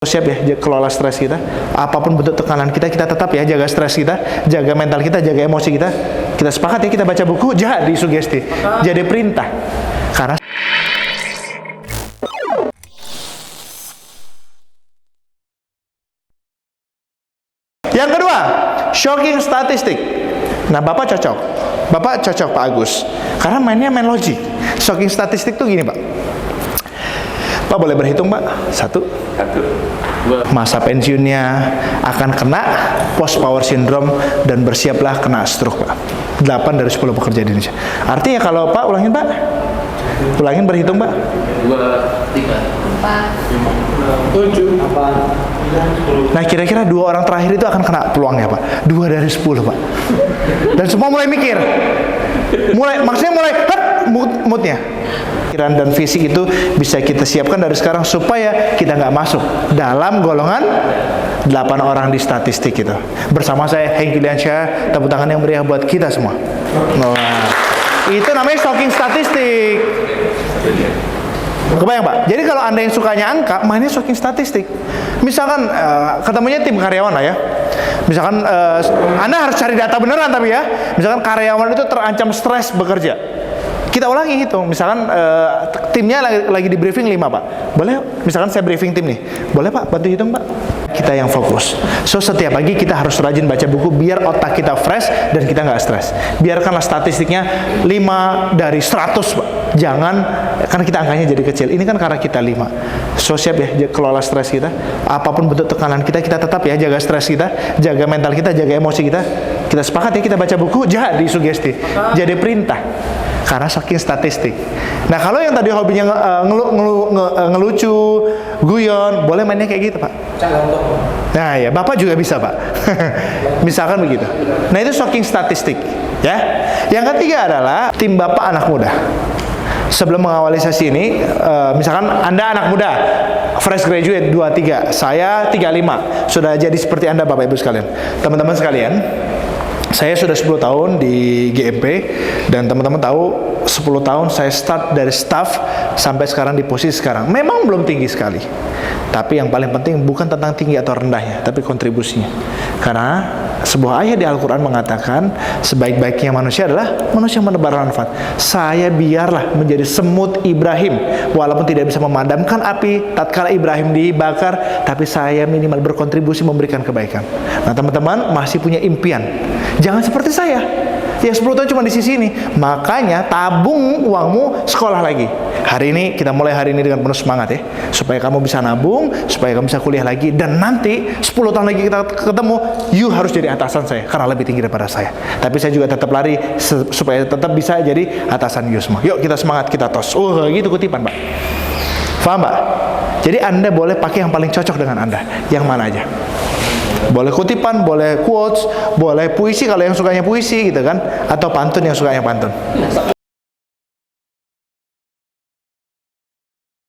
Siap ya kelola stres kita, apapun bentuk tekanan kita tetap ya jaga stres kita, jaga mental kita, jaga emosi kita. Kita sepakat ya, kita baca buku jadi sugesti, jadi perintah. Karena yang kedua, shocking statistik. Nah, Bapak cocok Pak Agus, karena mainnya main logik. Shocking statistik tuh gini Pak. Pak boleh berhitung Pak? Satu. Masa pensiunnya akan kena post power syndrome dan bersiaplah kena stroke Pak. 8 dari 10 pekerja di Indonesia. Artinya kalau Pak ulangin Pak, ulangin berhitung Pak. 2, 3, 4, 7, 8. Nah kira-kira 2 orang terakhir itu akan kena peluangnya Pak. 2 dari 10 Pak. Dan semua mulai mikir, maksudnya mulai moodnya. Pikiran dan fisik itu bisa kita siapkan dari sekarang supaya kita nggak masuk dalam golongan 8 orang di statistik itu. Bersama saya Hengki Liansyah, tepuk tangan yang meriah buat kita semua. Nah, itu namanya shocking statistik. Kebayang Pak? Jadi kalau Anda yang sukanya angka, mainnya shocking statistik. Misalkan ketemunya tim karyawan lah ya. Misalkan Anda harus cari data beneran tapi ya. Misalkan karyawan itu terancam stres bekerja. Kita ulangi hitung, misalkan timnya lagi di briefing 5 Pak. Boleh, misalkan saya briefing tim nih. Boleh Pak, bantu hitung Pak. Kita yang fokus. So setiap pagi kita harus rajin baca buku biar otak kita fresh dan kita nggak stres. Biarkanlah statistiknya 5 dari 100 Pak. Jangan, karena kita angkanya jadi kecil. Ini kan karena kita 5. So siap ya kelola stres kita. Apapun bentuk tekanan kita tetap ya jaga stres kita, jaga mental kita, jaga emosi kita. Kita sepakat ya, kita baca buku jadi sugesti, jadi perintah. Karena shocking statistik. Nah kalau yang tadi hobinya ngelucu, guyon, boleh mainnya kayak gitu Pak. Nah ya, Bapak juga bisa Pak. Misalkan begitu. Nah itu shocking statistik ya. Yang ketiga adalah tim Bapak anak muda. Sebelum mengawali sesi ini, misalkan Anda anak muda, fresh graduate 23, saya 35, sudah jadi seperti Anda Bapak Ibu sekalian. Teman-teman sekalian, saya sudah 10 tahun di GMP dan teman-teman tahu 10 tahun saya start dari staff sampai sekarang di posisi sekarang. Memang belum tinggi sekali. Tapi yang paling penting bukan tentang tinggi atau rendahnya, tapi kontribusinya. Karena sebuah ayat di Al-Quran mengatakan sebaik-baiknya manusia adalah manusia yang menebar manfaat. Saya biarlah menjadi semut Ibrahim, walaupun tidak bisa memadamkan api tatkala Ibrahim dibakar, tapi saya minimal berkontribusi memberikan kebaikan. Nah teman-teman masih punya impian, jangan seperti saya yang 10 tahun cuma di sisi ini. Makanya tabung uangmu sekolah lagi. Hari ini, kita mulai hari ini dengan penuh semangat ya, supaya kamu bisa nabung, supaya kamu bisa kuliah lagi, dan nanti 10 tahun lagi kita ketemu, you harus jadi atasan saya karena lebih tinggi daripada saya. Tapi saya juga tetap lari supaya tetap bisa jadi atasan you semua. Yuk kita semangat, kita tos. Gitu kutipan Pak. Paham Pak? Jadi Anda boleh pakai yang paling cocok dengan Anda. Yang mana aja. Boleh kutipan, boleh quotes, boleh puisi kalau yang sukanya puisi gitu kan, atau pantun yang sukanya pantun.